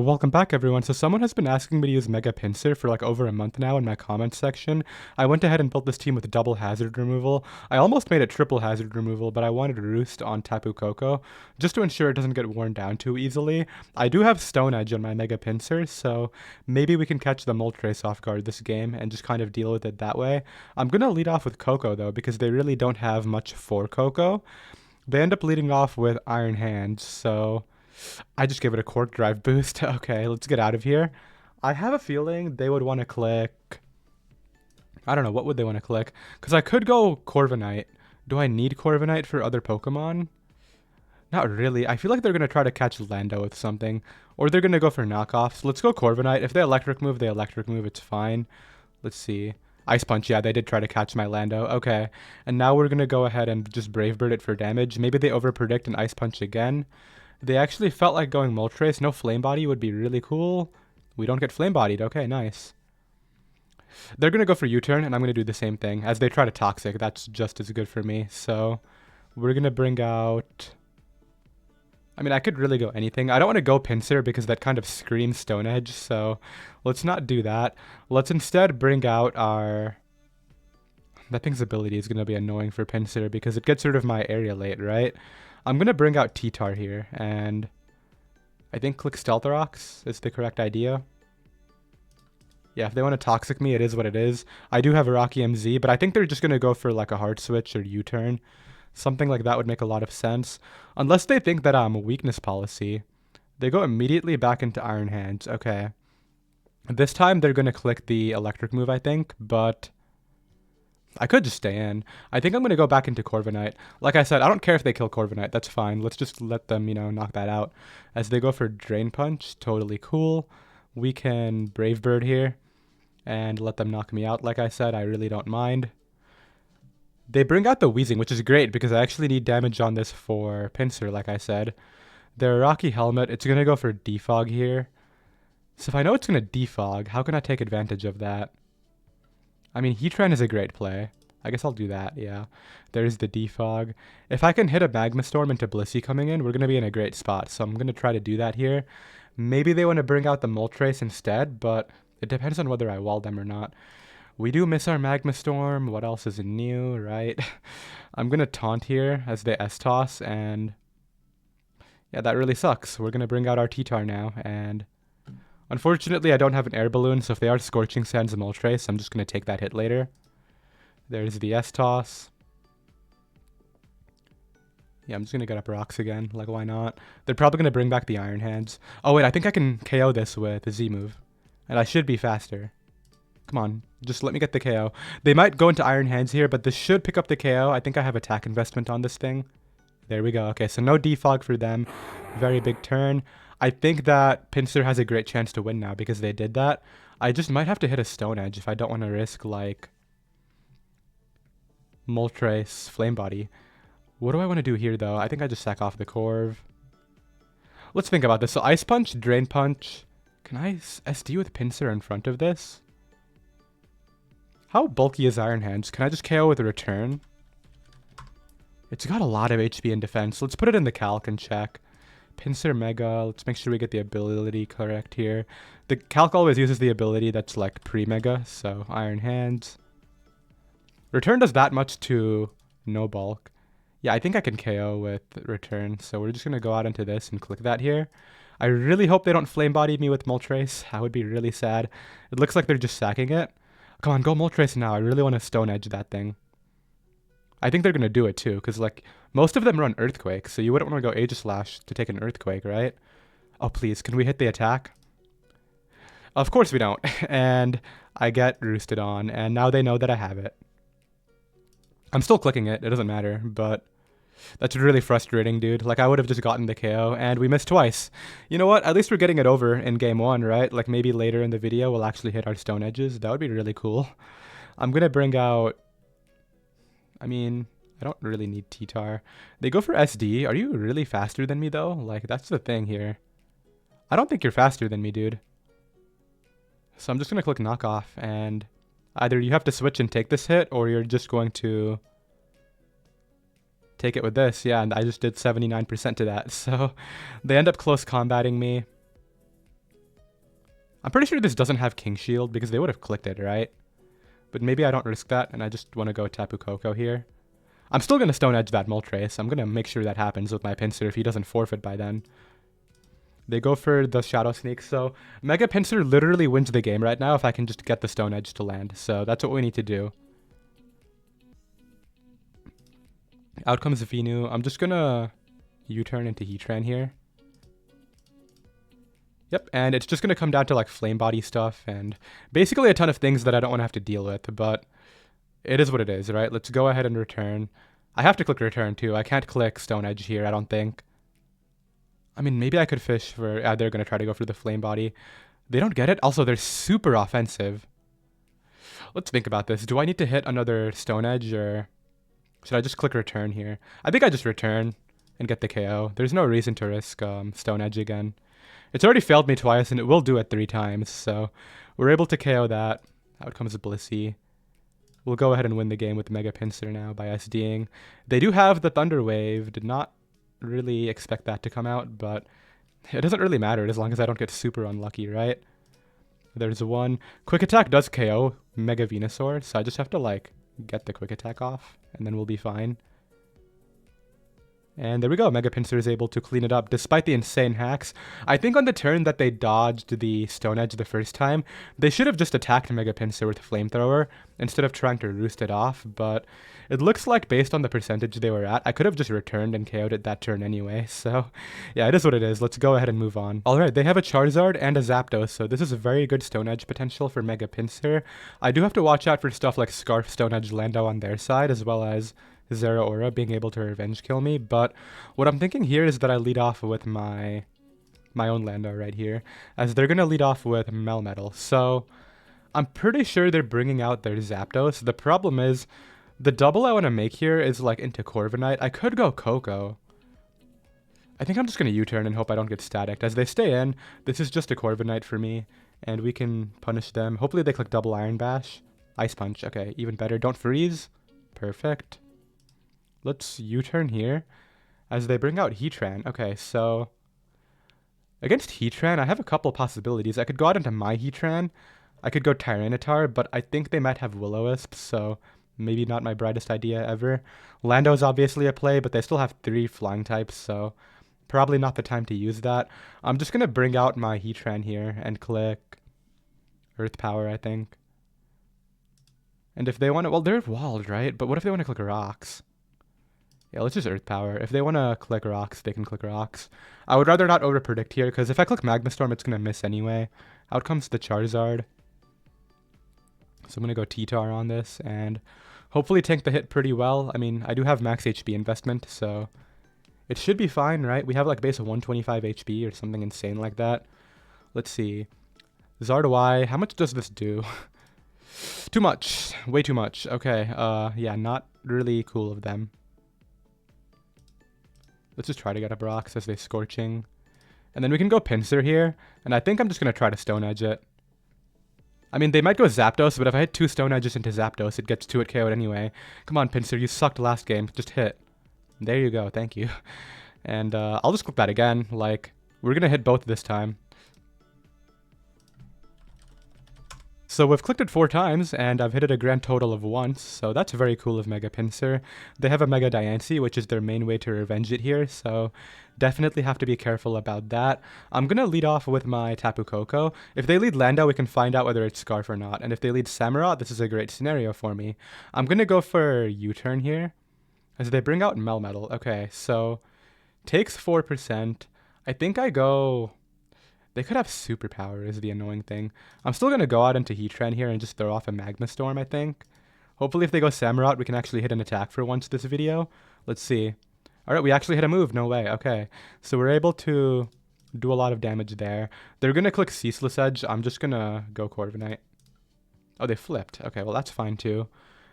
Welcome back everyone. So someone has been asking me to use Mega Pincer for like over a month now in my comments section. I went ahead and built this team with double hazard removal. I almost made it triple hazard removal, but I wanted Roost on Tapu Koko just to ensure it doesn't get worn down too easily. I do have Stone Edge on my Mega Pincer, so maybe we can catch the Moltres off guard this game and just kind of deal with it that way. I'm going to lead off with Koko though, because they really don't have much for Koko. They end up leading off with Iron Hands, so I just gave it a Quark Drive boost. Okay, let's get out of here. I have a feeling they would want to click... I don't know, what would they want to click? Because I could go Corviknight. Do I need Corviknight for other Pokemon? Not really. I feel like they're going to try to catch Lando with something. Or they're going to go for knockoffs. Let's go Corviknight. If they electric move, it's fine. Let's see. Ice Punch, yeah, they did try to catch my Lando. Okay, and now we're going to go ahead and just Brave Bird it for damage. Maybe they overpredict and Ice Punch again. They actually felt like going Moltres. No Flame Body would be really cool. We don't get Flame Bodied. Okay, nice. They're going to go for U-turn, and I'm going to do the same thing. As they try to Toxic, that's just as good for me. So we're going to bring out... I mean, I could really go anything. I don't want to go Pinsir because that kind of screams Stone Edge, so let's not do that. Let's instead bring out our... That thing's ability is going to be annoying for Pinsir because it gets rid of my area late, right? I'm going to bring out T-Tar here, and I think click Stealth Rocks is the correct idea. Yeah, if they want to Toxic me, it is what it is. I do have a Rocky MZ, but I think they're just going to go for like a Hard Switch or U-Turn. Something like that would make a lot of sense. Unless they think that I'm a Weakness Policy. They go immediately back into Iron Hands. Okay. This time they're going to click the Electric move, I think, but... I could just stay in. I think I'm going to go back into Corviknight. Like I said, I don't care if they kill Corviknight. That's fine. Let's just let them, knock that out. As they go for Drain Punch, totally cool. We can Brave Bird here and let them knock me out. Like I said, I really don't mind. They bring out the Wheezing, which is great because I actually need damage on this for Pinsir, like I said. Their Rocky Helmet, it's going to go for Defog here. So if I know it's going to Defog, how can I take advantage of that? I mean, Heatran is a great play. I guess I'll do that, yeah. There's the Defog. If I can hit a Magma Storm into Blissey coming in, we're going to be in a great spot. So I'm going to try to do that here. Maybe they want to bring out the Moltres instead, but it depends on whether I wall them or not. We do miss our Magma Storm. What else is new, right? I'm going to Taunt here as the S-Toss, and... yeah, that really sucks. We're going to bring out our T-Tar now, and... unfortunately, I don't have an air balloon, so if they are Scorching Sands and Moltres, I'm just going to take that hit later. There's the S-Toss. Yeah, I'm just going to get up rocks again. Like, why not? They're probably going to bring back the Iron Hands. Oh, wait, I think I can KO this with a Z-move. And I should be faster. Come on, just let me get the KO. They might go into Iron Hands here, but this should pick up the KO. I think I have attack investment on this thing. There we go. Okay, so no defog for them. Very big turn. I think that Pinsir has a great chance to win now because they did that. I just might have to hit a Stone Edge if I don't want to risk, like, Moltres, Flame Body. What do I want to do here, though? I think I just sack off the Corv. Let's think about this. So Ice Punch, Drain Punch. Can I SD with Pinsir in front of this? How bulky is Iron Hands? Can I just KO with a Return? It's got a lot of HP and defense. Let's put it in the calc and check. Pinsir Mega. Let's make sure we get the ability correct here. The calc always uses the ability that's like pre-Mega, so Iron Hands. Return does that much to no bulk. Yeah, I think I can KO with Return, so we're just going to go out into this and click that here. I really hope they don't Flame Body me with Moltres. That would be really sad. It looks like they're just sacking it. Come on, go Moltres now. I really want to Stone Edge that thing. I think they're going to do it too, because like most of them run Earthquake, so you wouldn't want to go Aegislash to take an Earthquake, right? Oh, please, can we hit the attack? Of course we don't. And I get roosted on, and now they know that I have it. I'm still clicking it. It doesn't matter, but that's really frustrating, dude. Like, I would have just gotten the KO, and we missed twice. You know what? At least we're getting it over in game one, right? Like, maybe later in the video, we'll actually hit our Stone Edges. That would be really cool. I'm going to bring out... I mean, I don't really need T-Tar. They go for SD. Are you really faster than me, though? Like, that's the thing here. I don't think you're faster than me, dude. So I'm just going to click Knockoff, and either you have to switch and take this hit, or you're just going to take it with this. Yeah, and I just did 79% to that. So they end up close combating me. I'm pretty sure this doesn't have King Shield because they would have clicked it, right? But maybe I don't risk that, and I just want to go Tapu Koko here. I'm still going to Stone Edge that Moltres. I'm going to make sure that happens with my Pinsir if he doesn't forfeit by then. They go for the Shadow Sneak, so Mega Pinsir literally wins the game right now if I can just get the Stone Edge to land. So that's what we need to do. Out comes Venu. I'm just going to U-turn into Heatran here. Yep, and it's just going to come down to like Flame Body stuff and basically a ton of things that I don't want to have to deal with, but it is what it is, right? Let's go ahead and return. I have to click return too. I can't click Stone Edge here, I don't think. I mean, maybe I could fish for... they're going to try to go for the Flame Body. They don't get it. Also, they're super offensive. Let's think about this. Do I need to hit another Stone Edge or should I just click return here? I think I just return and get the KO. There's no reason to risk Stone Edge again. It's already failed me twice, and it will do it 3 times, so we're able to KO that. Out comes Blissey. We'll go ahead and win the game with Mega Pinsir now by SDing. They do have the Thunder Wave. Did not really expect that to come out, but it doesn't really matter as long as I don't get super unlucky, right? There's one. Quick Attack does KO Mega Venusaur, so I just have to, like, get the Quick Attack off, and then we'll be fine. And there we go, Mega Pinsir is able to clean it up despite the insane hacks. I think on the turn that they dodged the Stone Edge the first time, they should have just attacked Mega Pinsir with Flamethrower instead of trying to roost it off, but it looks like based on the percentage they were at, I could have just returned and KO'd it that turn anyway, so yeah, it is what it is. Let's go ahead and move on. Alright, they have a Charizard and a Zapdos, so this is a very good Stone Edge potential for Mega Pinsir. I do have to watch out for stuff like Scarf, Stone Edge, Lando on their side, as well as Zeraora being able to revenge kill me, but what I'm thinking here is that I lead off with my own Lando right here, as they're going to lead off with Melmetal. So I'm pretty sure they're bringing out their Zapdos. The problem is, the double I want to make here is like into Corviknight. I could go Koko. I think I'm just going to U-turn and hope I don't get staticked. As they stay in, this is just a Corviknight for me, and we can punish them. Hopefully they click double Iron Bash. Ice Punch, okay, even better. Don't freeze. Perfect. Let's U-turn here as they bring out Heatran. Okay, so against Heatran, I have a couple possibilities. I could go out into my Heatran. I could go Tyranitar, but I think they might have Will-O-Wisp, so maybe not my brightest idea ever. Lando's obviously a play, but they still have 3 flying types, so probably not the time to use that. I'm just going to bring out my Heatran here and click Earth Power, I think. And if they want to... Well, they're walled, right? But what if they want to click Rocks? Yeah, let's just Earth Power. If they want to click Rocks, they can click Rocks. I would rather not overpredict here, because if I click Magma Storm, it's going to miss anyway. Out comes the Charizard. So I'm going to go T-Tar on this, and hopefully tank the hit pretty well. I mean, I do have max HP investment, so it should be fine, right? We have like base of 125 HP or something insane like that. Let's see. Zardoy, how much does this do? Too much. Way too much. Okay, yeah, not really cool of them. Let's just try to get up Rocks as they Scorching. And then we can go Pinsir here, and I think I'm just going to try to Stone Edge it. I mean, they might go Zapdos, but if I hit 2 Stone Edges into Zapdos, it gets 2 at KO'd anyway. Come on, Pinsir, you sucked last game. Just hit. There you go, thank you. And I'll just click that again. Like, we're going to hit both this time. So we've clicked it 4 times, and I've hit it a grand total of once, so that's very cool of Mega Pinsir. They have a Mega Diancie, which is their main way to revenge it here, so definitely have to be careful about that. I'm going to lead off with my Tapu Koko. If they lead Lando, we can find out whether it's Scarf or not, and if they lead Samurott, this is a great scenario for me. I'm going to go for U-turn here, as they bring out Melmetal. Okay, so takes 4%. I think I go... They could have Superpower is the annoying thing. I'm still going to go out into Heatran here and just throw off a Magma Storm, I think. Hopefully if they go Samurott, we can actually hit an attack for once this video. Let's see. Alright, we actually hit a move. No way. Okay. So we're able to do a lot of damage there. They're going to click Ceaseless Edge. I'm just going to go Corviknight. Oh, they flipped. Okay, well that's fine too.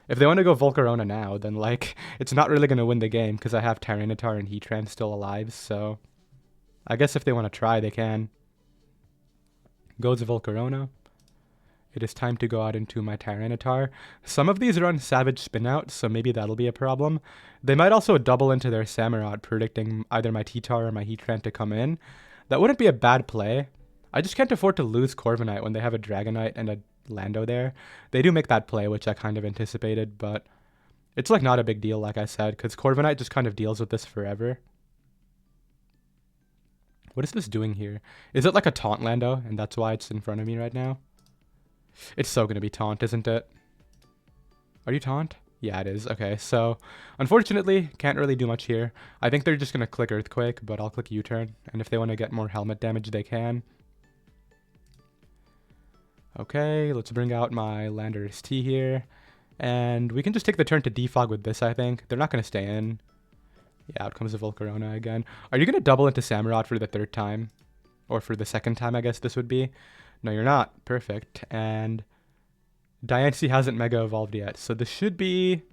If they want to go Volcarona now, then like, it's not really going to win the game because I have Tyranitar and Heatran still alive, so I guess if they want to try, they can. Goes Volcarona. It is time to go out into my Tyranitar. Some of these run Savage Spinout, so maybe that'll be a problem. They might also double into their Samurott, predicting either my T-Tar or my Heatran to come in. That wouldn't be a bad play. I just can't afford to lose Corviknight when they have a Dragonite and a Lando there. They do make that play, which I kind of anticipated, but it's like not a big deal, like I said, because Corviknight just kind of deals with this forever. What is this doing here? Is it like a taunt Lando, and that's why it's in front of me right now? It's so going to be taunt, isn't it? Are you taunt? Yeah, it is. Okay, so unfortunately, can't really do much here. I think they're just going to click Earthquake, but I'll click U-turn, and if they want to get more helmet damage, they can. Okay, let's bring out my LusterST here, and we can just take the turn to defog with this, I think. They're not going to stay in. Yeah, out comes the Volcarona again. Are you going to double into Samurott for the third time? Or for the second time, I guess this would be? No, you're not. Perfect. And Diancie hasn't Mega Evolved yet, so this should be...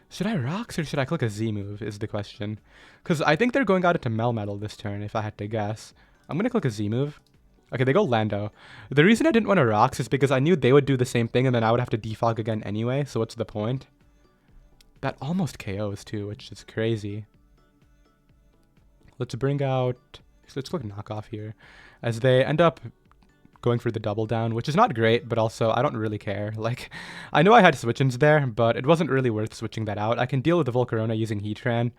Should I Rocks or should I click a Z move is the question. Because I think they're going out into Melmetal this turn, if I had to guess. I'm going to click a Z move. Okay, they go Lando. The reason I didn't want to Rocks is because I knew they would do the same thing and then I would have to defog again anyway, so what's the point? That almost KOs too, which is crazy. Let's bring out... Let's click Knockoff here. As they end up going for the double down, which is not great, but also I don't really care. Like, I know I had switch-ins there, but it wasn't really worth switching that out. I can deal with the Volcarona using Heatran.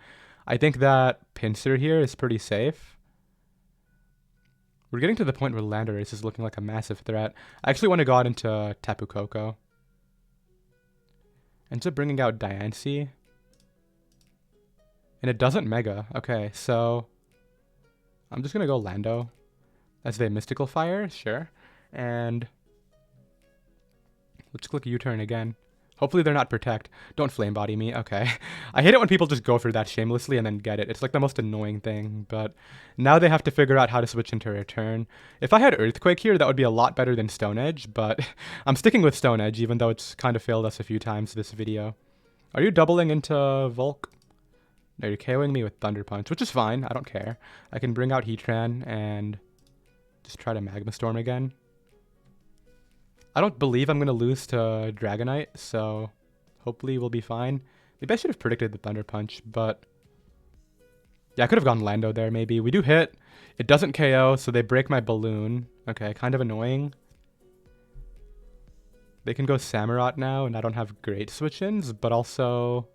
I think that Pinsir here is pretty safe. We're getting to the point where Landorus is looking like a massive threat. I actually want to go out into Tapu Koko. Ends up bringing out Diancie. And it doesn't Mega. Okay, so I'm just going to go Lando as they Mystical Fire, sure. And let's click U-turn again. Hopefully they're not Protect. Don't Flame Body me. Okay. I hate it when people just go for that shamelessly and then get it. It's like the most annoying thing. But now they have to figure out how to switch into Return. If I had Earthquake here, that would be a lot better than Stone Edge. But I'm sticking with Stone Edge, even though it's kind of failed us a few times this video. Are you doubling into Volk? No, you're KOing me with Thunder Punch, which is fine. I don't care. I can bring out Heatran and just try to Magma Storm again. I don't believe I'm going to lose to Dragonite, so hopefully we'll be fine. Maybe I should have predicted the Thunder Punch, but yeah, I could have gone Lando there maybe. We do hit. It doesn't KO, so they break my balloon. Okay, kind of annoying. They can go Samurott now, and I don't have great switch-ins, but also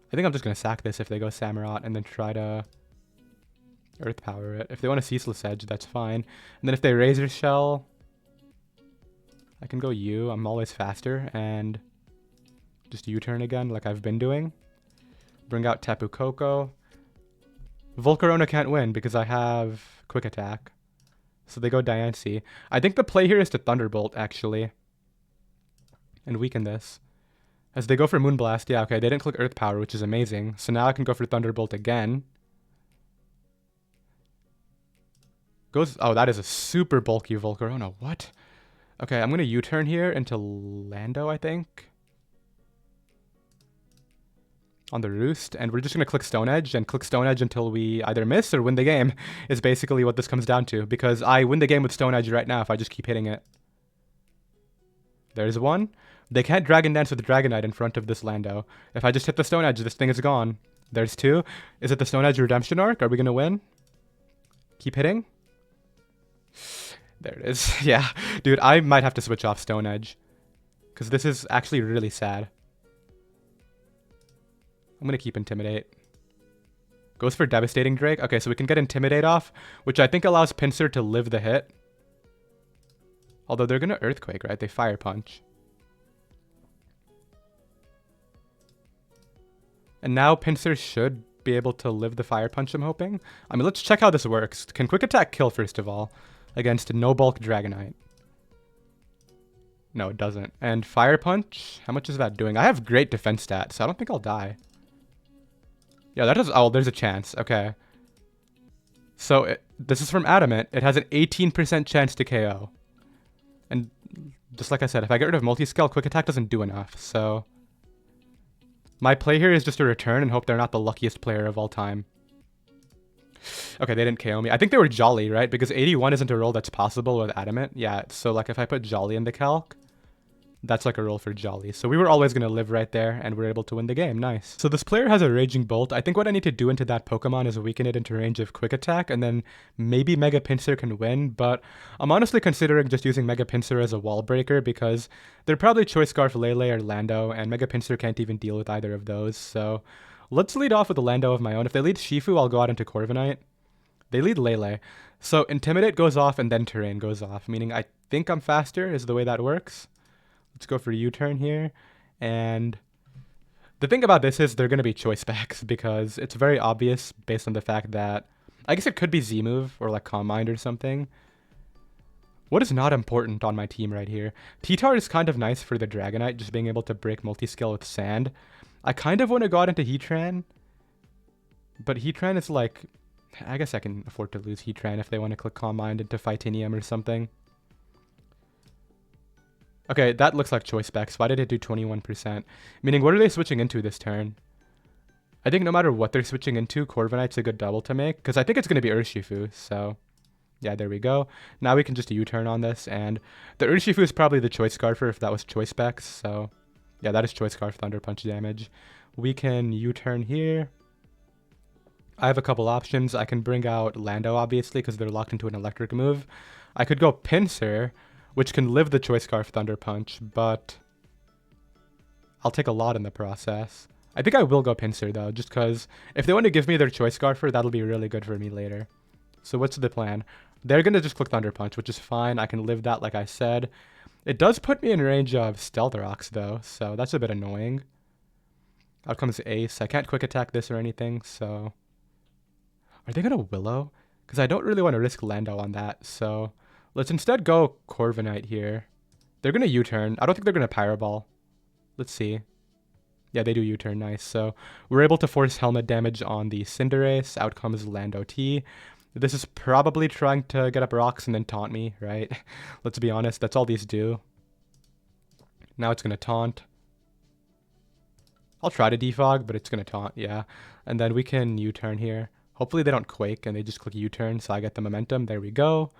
I think I'm just going to sack this if they go Samurott and then try to Earth Power it. If they want a Ceaseless Edge, that's fine. And then if they Razor Shell, I can go U. I'm always faster, and just U-turn again like I've been doing. Bring out Tapu Koko. Volcarona can't win because I have Quick Attack. So they go Diancie. I think the play here is to Thunderbolt, actually. And weaken this. As they go for Moonblast, yeah, okay, they didn't click Earth Power, which is amazing. So now I can go for Thunderbolt again. Goes, oh, that is a super bulky Volcarona. What? Okay, I'm going to U-turn here into Lando, I think. On the Roost, and we're just going to click Stone Edge, and click Stone Edge until we either miss or win the game, is basically what this comes down to, because I win the game with Stone Edge right now if I just keep hitting it. There's one. They can't Dragon Dance with Dragonite in front of this Lando. If I just hit the Stone Edge, this thing is gone. There's two. Is it the Stone Edge Redemption Arc? Are we going to win? Keep hitting. There it is. Yeah, dude, I might have to switch off Stone Edge, because this is actually really sad. I'm going to keep Intimidate. Goes for Devastating Drake. Okay, so we can get Intimidate off, which I think allows Pinsir to live the hit. Although they're going to Earthquake, right? They Fire Punch. And now Pinsir should be able to live the Fire Punch, I'm hoping. I mean, let's check how this works. Can Quick Attack kill, first of all, against no bulk Dragonite? No, it doesn't. And Fire Punch, how much is that doing? I have great defense stats, so I don't think I'll die. Yeah, that does... Oh, there's a chance. Okay. So, this is from Adamant. It has an 18% chance to KO. And just like I said, if I get rid of Multiscale, Quick Attack doesn't do enough, so... My play here is just to return and hope they're not the luckiest player of all time. Okay, they didn't KO me. I think they were Jolly, right? Because 81 isn't a roll that's possible with Adamant. Yeah, so like if I put Jolly in the calc, That's like a roll for jolly. So we were always going to live right there, and we're able to win the game. Nice. So this player has a Raging Bolt. I think what I need to do into that Pokemon is weaken it into range of Quick Attack, and then maybe Mega Pinsir can win, but I'm honestly considering just using Mega Pinsir as a wall breaker because they're probably Choice Scarf Lele or Lando, and Mega Pinsir can't even deal with either of those. So let's lead off with a Lando of my own. If they lead Shifu, I'll go out into Corviknight. They lead Lele. So Intimidate goes off and then Terrain goes off, meaning I think I'm faster is the way that works. Let's go for U-turn here. And the thing about this is they're going to be choice specs because it's very obvious based on the fact that I guess it could be Z-move or like Calm Mind or something. What is not important on my team right here? T-Tar is kind of nice for the Dragonite, just being able to break multi-scale with Sand. I kind of want to go out into Heatran, but Heatran is like, I guess I can afford to lose Heatran if they want to click Calm Mind into Fightinium or something. Okay, that looks like choice specs. Why did it do 21%? Meaning, what are they switching into this turn? I think no matter what they're switching into, Corviknight's a good double to make, because I think it's going to be Urshifu, so yeah, there we go. Now we can just U-turn on this, and the Urshifu is probably the choice Scarfer if that was choice specs, so yeah, that is choice Scarf Thunder Punch damage. We can U-turn here. I have a couple options. I can bring out Lando, obviously, because they're locked into an electric move. I could go Pinsir, which can live the Choice Scarf Thunder Punch, but I'll take a lot in the process. I think I will go Pinsir, though, just because if they want to give me their Choice Scarfer, that'll be really good for me later. So what's the plan? They're going to just click Thunder Punch, which is fine. I can live that, like I said. It does put me in range of Stealth Rocks, though, so that's a bit annoying. Out comes Ace. I can't Quick Attack this or anything, so are they going to Willow? Because I don't really want to risk Lando on that, so let's instead go Corviknight here. They're going to U-turn. I don't think they're going to Pyro Ball. Let's see. Yeah, they do U-turn. Nice. So we're able to force helmet damage on the Cinderace. Out comes Lando T. This is probably trying to get up rocks and then taunt me, right? Let's be honest. That's all these do. Now it's going to taunt. I'll try to defog, but it's going to taunt. Yeah. And then we can U-turn here. Hopefully they don't Quake and they just click U-turn so I get the momentum. There we go.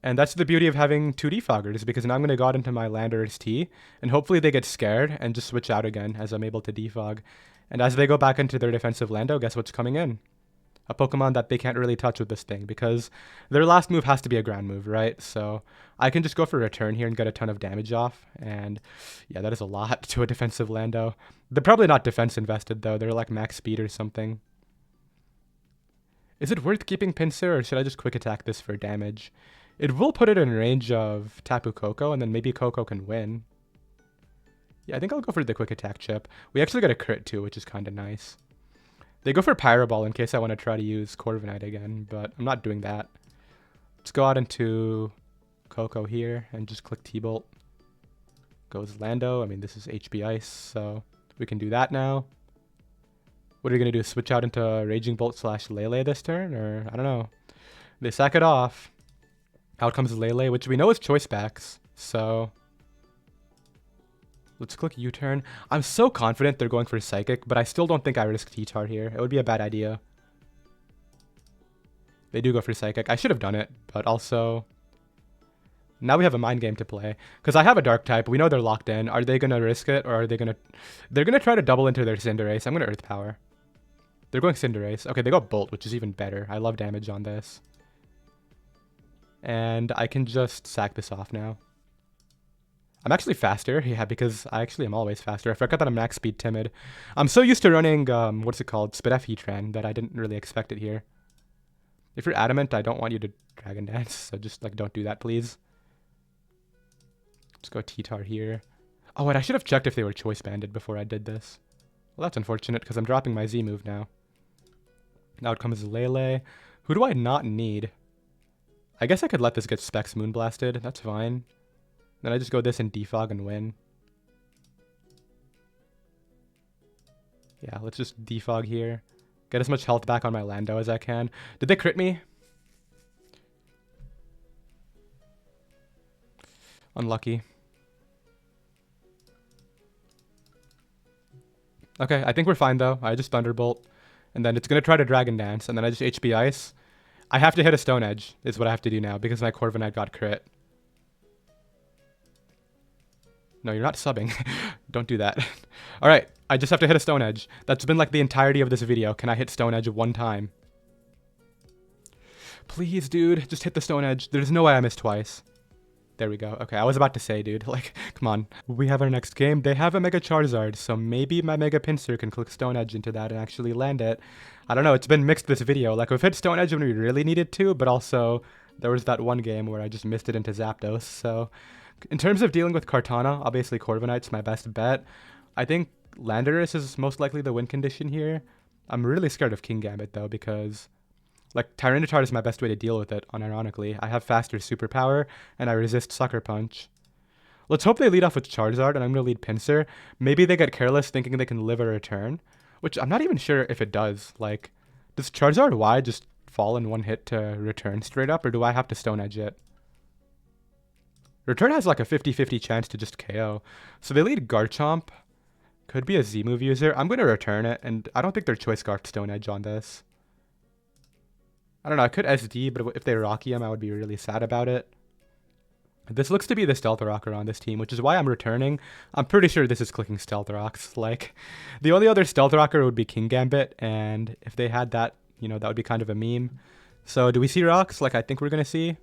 And that's the beauty of having 2 defoggers, because now I'm going to go out into my Landorus T, and hopefully they get scared and just switch out again as I'm able to defog. And as they go back into their defensive Lando, guess what's coming in? A Pokemon that they can't really touch with this thing, because their last move has to be a ground move, right? So I can just go for Return here and get a ton of damage off, and yeah, that is a lot to a defensive Lando. They're probably not defense invested, though. They're like max speed or something. Is it worth keeping Pinsir, or should I just Quick Attack this for damage? It will put it in range of Tapu Koko, and then maybe Koko can win. Yeah, I think I'll go for the Quick Attack chip. We actually get a crit too, which is kind of nice. They go for Pyro Ball in case I want to try to use Corviknight again, but I'm not doing that. Let's go out into Koko here and just click T-Bolt. Goes Lando. I mean, this is HB Ice, so we can do that now. What are you going to do? Switch out into Raging Bolt / Lele this turn? Or, I don't know. They sack it off. Out comes Lele, which we know is choice backs, so let's click U-turn. I'm so confident they're going for Psychic, but I still don't think I risk T-Tar here. It would be a bad idea. They do go for Psychic. I should have done it, but also now we have a mind game to play, because I have a Dark type. We know they're locked in. Are they going to risk it, or are they going to... They're going to try to double into their Cinderace. I'm going to Earth Power. They're going Cinderace. Okay, they go Bolt, which is even better. I love damage on this. And I can just sack this off now. I'm actually faster, yeah, because I actually am always faster. I forgot that I'm max speed timid. I'm so used to running, what's it called, Spidef Heatran, that I didn't really expect it here. If you're adamant, I don't want you to Dragon Dance, so just, like, don't do that, please. Let's go T-Tar here. Oh, and I should have checked if they were choice banded before I did this. Well, that's unfortunate, because I'm dropping my Z move now. Now it comes Lele. Who do I not need? I guess I could let this get Specs Moonblasted. That's fine. Then I just go this and defog and win. Yeah, let's just defog here. Get as much health back on my Lando as I can. Did they crit me? Unlucky. Okay, I think we're fine though. I just Thunderbolt. And then it's going to try to Dragon Dance. And then I just HB Ice. I have to hit a Stone Edge is what I have to do now because my Corviknight got crit. No, you're not subbing. Don't do that. All right, I just have to hit a Stone Edge. That's been like the entirety of this video. Can I hit Stone Edge one time? Please, dude, just hit the Stone Edge. There's no way I missed twice. There we go. Okay, I was about to say, dude, like, come on. We have our next game. They have a Mega Charizard, so maybe my Mega Pinsir can click Stone Edge into that and actually land it. I don't know, it's been mixed this video. Like, we've hit Stone Edge when we really needed to, but also there was that one game where I just missed it into Zapdos, so... In terms of dealing with Kartana, obviously Corviknight's my best bet. I think Landorus is most likely the win condition here. I'm really scared of Kingambit though, because like Tyranitar is my best way to deal with it, unironically. I have faster superpower, and I resist Sucker Punch. Let's hope they lead off with Charizard, and I'm going to lead Pinsir. Maybe they get careless thinking they can live a return, which I'm not even sure if it does. Like, does Charizard Y just fall in one hit to return straight up, or do I have to Stone Edge it? Return has like a 50-50 chance to just KO. So they lead Garchomp. Could be a Z-move user. I'm going to return it, and I don't think their Choice Scarf Stone Edge on this. I don't know, I could SD, but if they Rocky him, I would be really sad about it. This looks to be the Stealth Rocker on this team, which is why I'm returning. I'm pretty sure this is clicking Stealth Rocks. Like, the only other Stealth Rocker would be Kingambit, and if they had that, you know, that would be kind of a meme. So do we see rocks like I think we're going to see?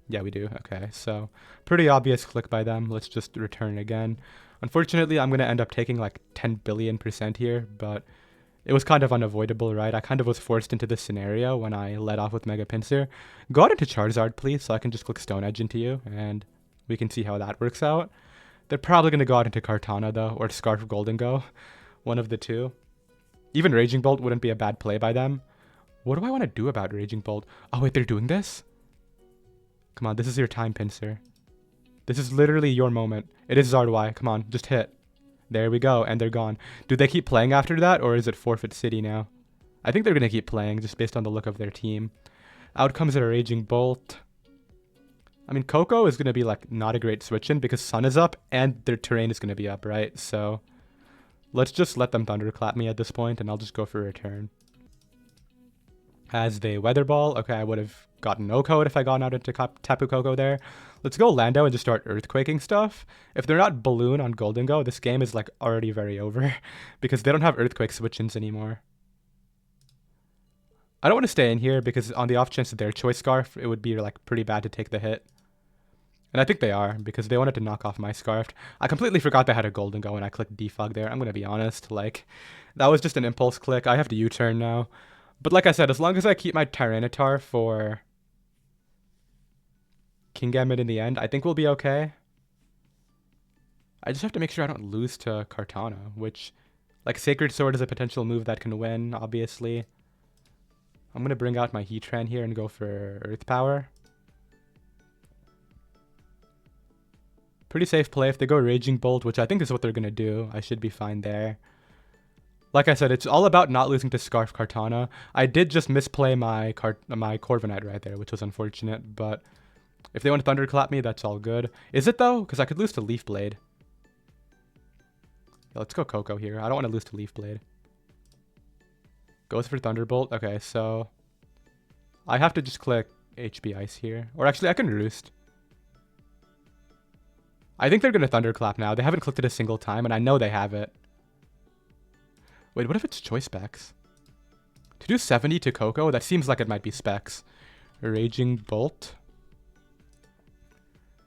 Yeah, we do. Okay, so pretty obvious click by them. Let's just return again. Unfortunately, I'm going to end up taking like 10 billion% here, but it was kind of unavoidable, right? I kind of was forced into this scenario when I led off with Mega Pinsir. Go out into Charizard, please, so I can just click Stone Edge into you, and we can see how that works out. They're probably going to go out into Kartana, though, or Scarf of Golden Go. One of the two. Even Raging Bolt wouldn't be a bad play by them. What do I want to do about Raging Bolt? Oh, wait, they're doing this? Come on, this is your time, Pinsir. This is literally your moment. It is Zard-Y. Come on, just hit. There we go, and they're gone. Do they keep playing after that, or is it Forfeit City now? I think they're going to keep playing, just based on the look of their team. Out comes a Raging Bolt. I mean, Coco is going to be, like, not a great switch-in, because Sun is up, and their terrain is going to be up, right? So, let's just let them Thunderclap me at this point, and I'll just go for a return. As they Weather Ball, okay, I would have gotten no code if I gone out into Tapu Koko there. Let's go Lando and just start earthquaking stuff. If they're not Balloon on Golden Go, this game is like already very over because they don't have earthquake switch-ins anymore. I don't want to stay in here because on the off chance that they're Choice Scarf, it would be like pretty bad to take the hit. And I think they are because they wanted to knock off my Scarf. I completely forgot they had a Golden Go and I clicked Defog there. I'm going to be honest, like that was just an impulse click. I have to U-turn now. But like I said, as long as I keep my Tyranitar for Kingambit in the end, I think we'll be okay. I just have to make sure I don't lose to Kartana, which, like, Sacred Sword is a potential move that can win, obviously. I'm going to bring out my Heatran here and go for Earth Power. Pretty safe play. If they go Raging Bolt, which I think is what they're going to do, I should be fine there. Like I said, it's all about not losing to Scarf Kartana. I did just misplay my Corviknight right there, which was unfortunate, but if they want to Thunderclap me, that's all good. Is it, though? Because I could lose to Leaf Blade. Yeah, let's go Coco here. I don't want to lose to Leaf Blade. Goes for Thunderbolt. Okay, so I have to just click HB Ice here. Or actually, I can Roost. I think they're going to Thunderclap now. They haven't clicked it a single time, and I know they have it. Wait, what if it's Choice Specs? To do 70 to Coco, that seems like it might be Specs. Raging Bolt.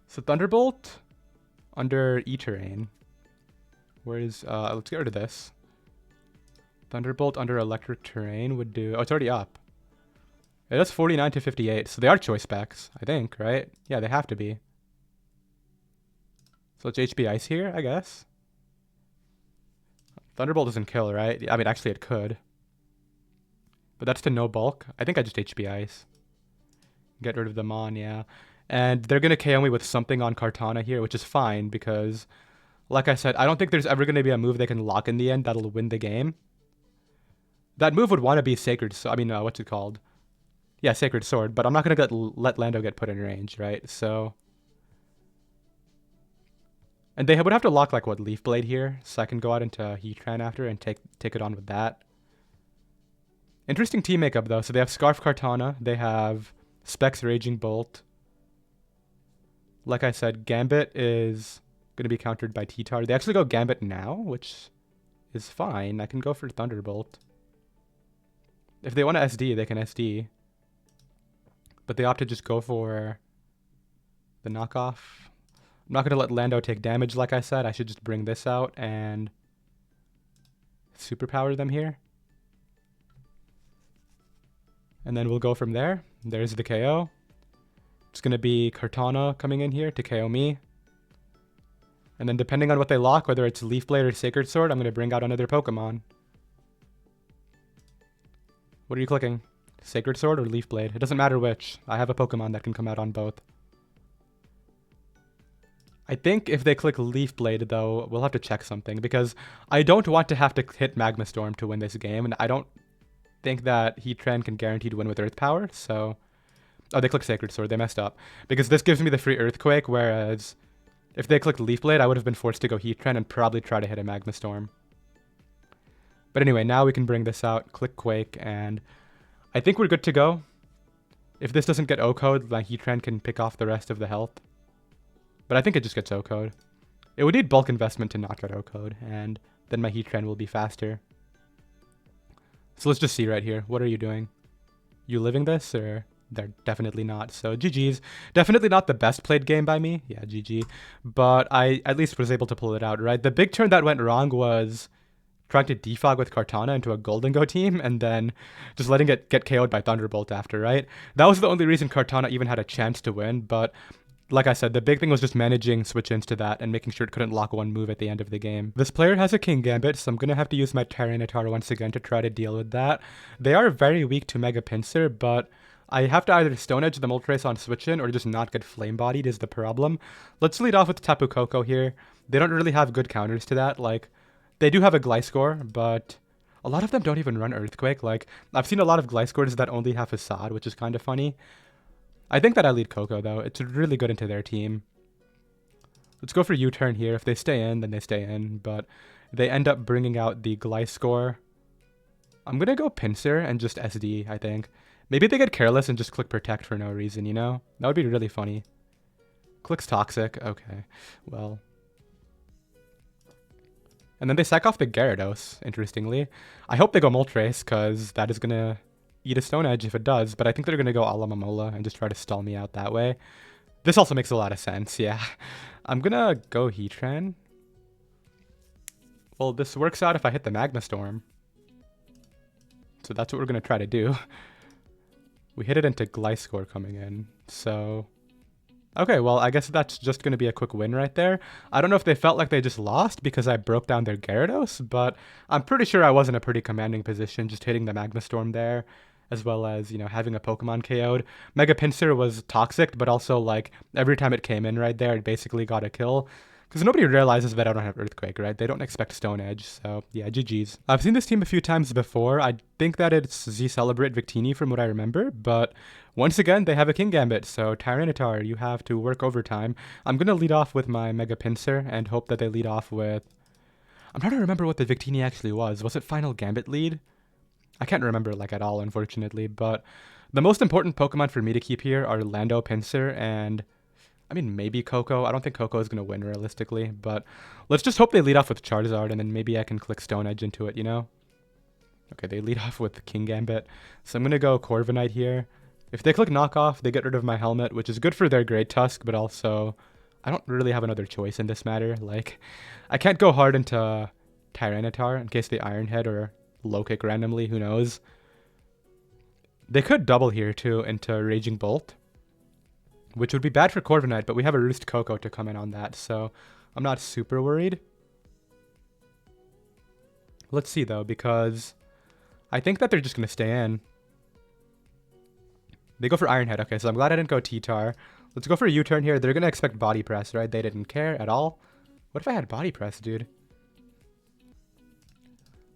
So Thunderbolt under E-Terrain. Where's, let's get rid of this. Thunderbolt under Electric Terrain would do, oh, it's already up. Yeah, that's 49 to 58, so they are Choice Specs, I think, right? Yeah, they have to be. So it's HB Ice here, I guess. Thunderbolt doesn't kill, right? I mean, actually it could. But that's to no bulk. I think I just HB Ice. Get rid of the Mon, yeah. And they're going to KO me with something on Kartana here, which is fine because, like I said, I don't think there's ever going to be a move they can lock in the end that'll win the game. That move would want to be Sacred Sword. I mean, what's it called? Yeah, Sacred Sword. But I'm not going to let Lando get put in range, right? So... And they would have to lock, like, what, Leaf Blade here? So I can go out into Heatran after and take it on with that. Interesting team makeup, though. So they have Scarf Kartana. They have Specs Raging Bolt. Like I said, Gambit is Gonna be countered by T-Tar. They actually go Gambit now, which is fine. I can go for Thunderbolt. If they want to SD, they can SD. But they opt to just go for the knockoff. I'm not going to let Lando take damage, like I said. I should just bring this out and superpower them here. And then we'll go from there. There's the KO. It's going to be Kartana coming in here to KO me. And then depending on what they lock, whether it's Leaf Blade or Sacred Sword, I'm going to bring out another Pokemon. What are you clicking? Sacred Sword or Leaf Blade? It doesn't matter which. I have a Pokemon that can come out on both. I think if they click Leaf Blade, though, we'll have to check something, because I don't want to have to hit Magma Storm to win this game, and I don't think that Heatran can guarantee to win with Earth Power, so... Oh, they clicked Sacred Sword. They messed up. Because this gives me the free Earthquake, whereas if they clicked Leaf Blade, I would have been forced to go Heatran and probably try to hit a Magma Storm. But anyway, now we can bring this out, click Quake, and I think we're good to go. If this doesn't get O-Code, my Heatran can pick off the rest of the health. But I think it just gets O-Code. It would need bulk investment to not get O-Code, and then my Heatran will be faster. So let's just see right here. What are you doing? You living this, or... They're definitely not. So GG's. Definitely not the best played game by me. Yeah, GG. But I at least was able to pull it out, right? The big turn that went wrong was trying to defog with Kartana into a Golden Go team and then just letting it get KO'd by Thunderbolt after, right? That was the only reason Kartana even had a chance to win, but like I said, the big thing was just managing switch-ins to that and making sure it couldn't lock one move at the end of the game. This player has a King Gambit, so I'm going to have to use my Tyranitar once again to try to deal with that. They are very weak to Mega Pinsir, but I have to either Stone Edge the Moltres on switch-in or just not get flame-bodied is the problem. Let's lead off with Tapu Koko here. They don't really have good counters to that. Like, they do have a Gliscor, but a lot of them don't even run Earthquake. Like, I've seen a lot of Gliscors that only have Facade, which is kind of funny. I think that I lead Koko, though. It's really good into their team. Let's go for U-turn here. If they stay in, then they stay in, but they end up bringing out the Gliscor. I'm going to go Pinsir and just SD, I think. Maybe they get careless and just click Protect for no reason, you know? That would be really funny. Clicks Toxic. Okay, well. And then they sack off the Gyarados, interestingly. I hope they go Moltres, because that is going to eat a Stone Edge if it does, but I think they're going to go Alomomola and just try to stall me out that way. This also makes a lot of sense, yeah. I'm going to go Heatran. Well, this works out if I hit the Magma Storm. So that's what we're going to try to do. We hit it into Gliscor coming in, so... Okay, well, I guess that's just going to be a quick win right there. I don't know if they felt like they just lost because I broke down their Gyarados, but I'm pretty sure I was in a pretty commanding position just hitting the Magma Storm there, as well as, you know, having a Pokemon KO'd. Mega Pinsir was toxic, but also, like, every time it came in right there, it basically got a kill. Because nobody realizes that I don't have Earthquake, right? They don't expect Stone Edge, so yeah, GG's. I've seen this team a few times before. I think that it's Z-Celebrate Victini from what I remember, but once again, they have a King Gambit, so Tyranitar, you have to work overtime. I'm going to lead off with my Mega Pinsir and hope that they lead off with... I'm trying to remember what the Victini actually was. Was it Final Gambit lead? I can't remember, like, at all, unfortunately, but the most important Pokemon for me to keep here are Lando, Pinsir, and... I mean, maybe Koko. I don't think Koko is going to win realistically, but let's just hope they lead off with Charizard, and then maybe I can click Stone Edge into it, you know? Okay, they lead off with King Gambit, so I'm going to go Corviknight here. If they click Knockoff, they get rid of my helmet, which is good for their Great Tusk, but also I don't really have another choice in this matter. Like, I can't go hard into Tyranitar in case they Iron Head or Low Kick randomly, who knows? They could double here, too, into Raging Bolt, which would be bad for Corviknight, but we have a Roost Koko to come in on that, so I'm not super worried. Let's see, though, because I think that they're just going to stay in. They go for Iron Head. Okay, so I'm glad I didn't go T-Tar. Let's go for a U-turn here. They're going to expect Body Press, right? They didn't care at all. What if I had Body Press, dude?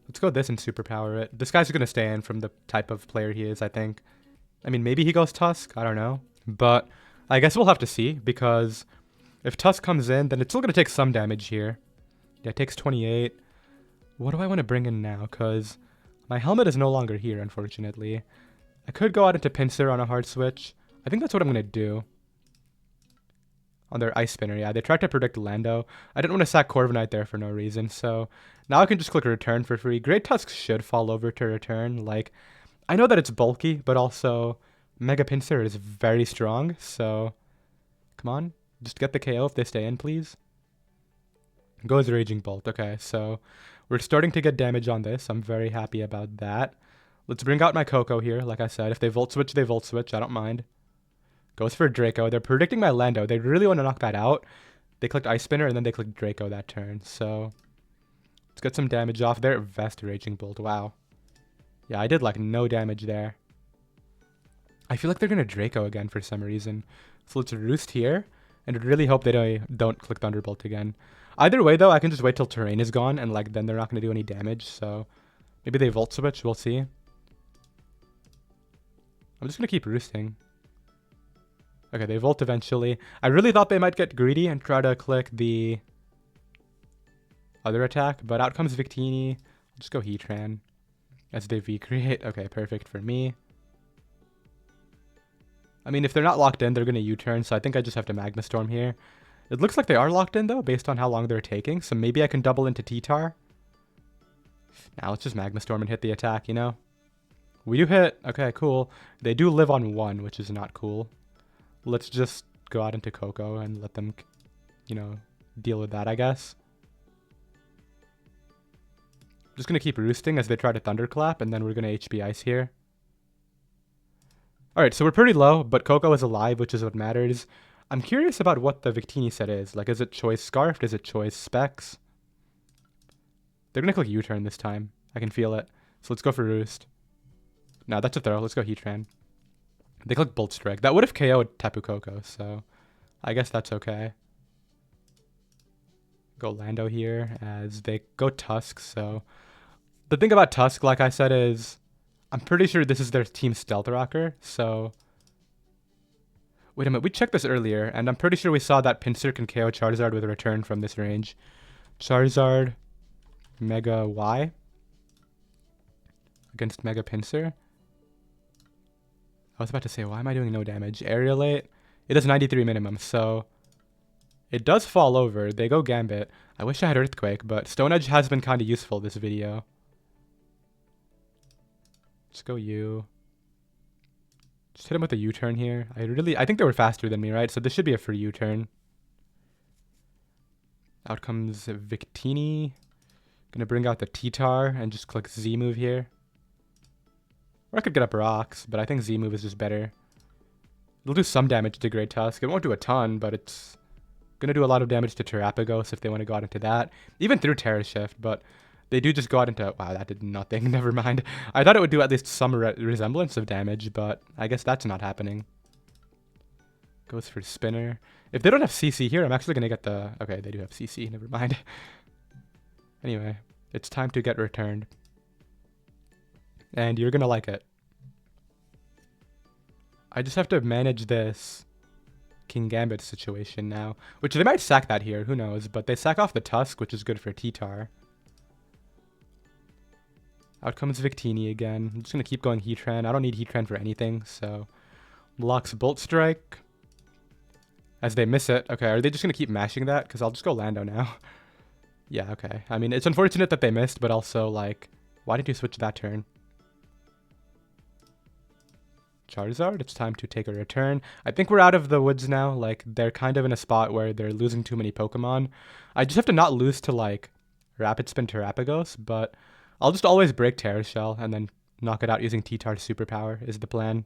Let's go this and Superpower it. This guy's going to stay in from the type of player he is, I think. I mean, maybe he goes Tusk. I don't know. But I guess we'll have to see, because if Tusk comes in, then it's still going to take some damage here. Yeah, it takes 28. What do I want to bring in now? Because my helmet is no longer here, unfortunately. I could go out into Pinsir on a hard switch. I think that's what I'm going to do. on their Ice Spinner. Yeah, they tried to predict Lando. I didn't want to sack Corviknight there for no reason, so now I can just click return for free. Great Tusk should fall over to return. Like, I know that it's bulky, but also Mega Pinsir is very strong, so come on. Just get the KO if they stay in, please. Goes Raging Bolt. Okay, so we're starting to get damage on this. I'm very happy about that. Let's bring out my Coco here. Like I said, if they Volt Switch, they Volt Switch. I don't mind. Goes for Draco. They're predicting my Lando. They really want to knock that out. They clicked Ice Spinner, and then they clicked Draco that turn. So let's get some damage off there. Vest Raging Bolt. Wow. Yeah, I did like no damage there. I feel like they're going to Draco again for some reason. So let's Roost here. And really hope they don't click Thunderbolt again. Either way, though, I can just wait till terrain is gone. And like then they're not going to do any damage. So maybe they Volt Switch. We'll see. I'm just going to keep roosting. Okay, they Volt eventually. I really thought they might get greedy and try to click the other attack. But out comes Victini. I'll just go Heatran as they V-create. Okay, perfect for me. I mean, if they're not locked in, they're going to U-turn. So I think I just have to Magma Storm here. It looks like they are locked in, though, based on how long they're taking. So maybe I can double into T-Tar. Now let's just Magma Storm and hit the attack, you know? We do hit. Okay, cool. They do live on 1, which is not cool. Let's just go out into Coco and let them, you know, deal with that, I guess. I'm just going to keep roosting as they try to Thunderclap, and then we're going to HP Ice here. Alright, so we're pretty low, but Coco is alive, which is what matters. I'm curious about what the Victini set is. Like, is it Choice Scarfed? Is it Choice Specs? They're going to click U-turn this time. I can feel it. So let's go for Roost. No, that's a throw. Let's go Heatran. They click Bolt Strike. That would have KO'd Tapu Koko, so I guess that's okay. Go Lando here as they go Tusk, so the thing about Tusk, like I said, is I'm pretty sure this is their Team Stealth Rocker, so wait a minute, we checked this earlier, and I'm pretty sure we saw that Pinsir can KO Charizard with a return from this range. Charizard, Mega Y against Mega Pinsir. I was about to say, why am I doing no damage? Aerialate, it is 93 minimum, so it does fall over. They go Gambit. I wish I had Earthquake, but Stone Edge has been kind of useful this video. Let's go U. Just hit him with a U-turn here. I think they were faster than me, right? So this should be a free U-turn. Out comes Victini. Gonna bring out the T-Tar and just click Z-move here. Or I could get up rocks, but I think Z-move is just better. It'll do some damage to Great Tusk. It won't do a ton, but it's gonna do a lot of damage to Terapagos if they want to go out into that. Even through Terra Shift, but they do just go out into... Wow, that did nothing. Never mind. I thought it would do at least some resemblance of damage, but I guess that's not happening. Goes for Spinner. If they don't have CC here, I'm actually gonna get the... Okay, they do have CC. Never mind. Anyway, it's time to get returned. And you're gonna like it. I just have to manage this King Gambit situation now. Which they might sack that here, who knows. But they sack off the Tusk, which is good for T-Tar. Out comes Victini again. I'm just gonna keep going Heatran. I don't need Heatran for anything, so... Blocks Bolt Strike. As they miss it. Okay, are they just gonna keep mashing that? Because I'll just go Lando now. Yeah, okay. I mean, it's unfortunate that they missed, but also, like... Why did you switch that turn? Charizard, it's time to take a return. I think we're out of the woods now. Like, they're kind of in a spot where they're losing too many Pokemon. I just have to not lose to, like, Rapid Spin Terapagos, but I'll just always break Terra Shell and then knock it out using T-Tar's superpower is the plan.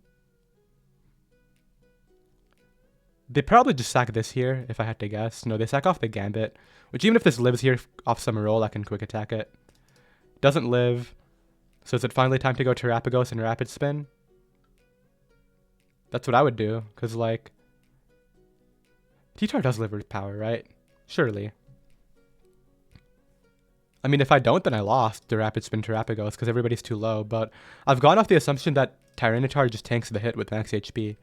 They probably just sack this here, if I had to guess. No, they sack off the Gambit, which even if this lives here off some roll, I can quick attack it. Doesn't live. So is it finally time to go Terapagos and Rapid Spin? That's what I would do, because, like, T-Tar does live with power, right? Surely. I mean, if I don't, then I lost the Rapid Spin Terapagos, because everybody's too low, but I've gone off the assumption that Tyranitar just tanks the hit with max HP,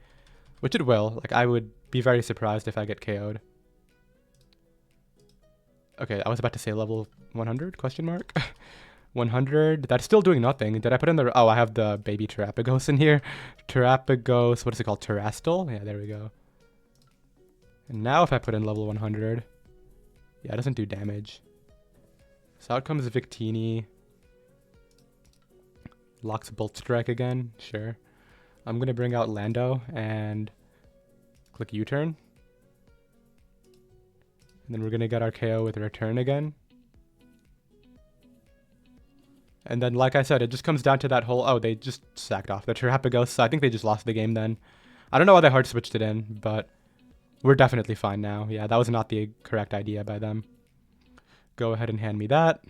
which it will. Like, I would be very surprised if I get KO'd. Okay, I was about to say level 100, question mark? 100, that's still doing nothing. Did I put in the... Oh, I have the baby Terapagos in here. Terapagos, what is it called? Terastal? Yeah, there we go. And now if I put in level 100, yeah, it doesn't do damage. So out comes Victini. Locks Bolt Strike again, sure. I'm gonna bring out Lando and click U-turn. And then we're gonna get our KO with Return again. And then, like I said, it just comes down to that whole, oh, they just sacked off the Terapagos, so I think they just lost the game then. I don't know why they hard switched it in, but we're definitely fine now. Yeah, that was not the correct idea by them. Go ahead and hand me that.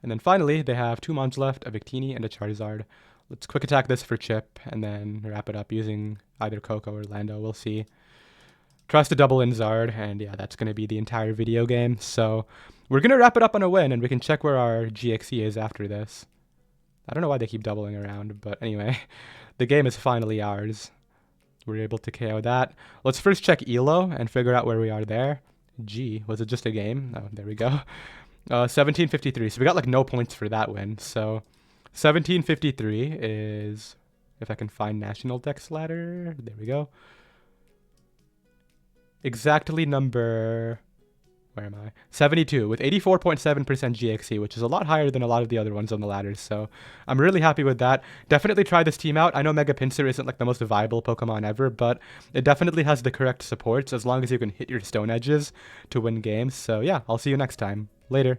And then finally, they have 2 mons left, a Victini and a Charizard. Let's quick attack this for chip, and then wrap it up using either Coco or Lando, we'll see. Tries to double in Zard, and yeah, that's going to be the entire video game. So we're going to wrap it up on a win, and we can check where our GXE is after this. I don't know why they keep doubling around, but anyway, the game is finally ours. We're able to KO that. Let's first check ELO and figure out where we are there. Gee, was it just a game? Oh, there we go. 1753. So we got like no points for that win. So 1753 is, if I can find National Dex ladder, there we go. Exactly number, where am I? 72 with 84.7% GXE, which is a lot higher than a lot of the other ones on the ladders. So I'm really happy with that. Definitely try this team out. I know Mega Pinsir isn't like the most viable Pokemon ever, but it definitely has the correct supports as long as you can hit your Stone Edges to win games. So yeah, I'll see you next time. Later.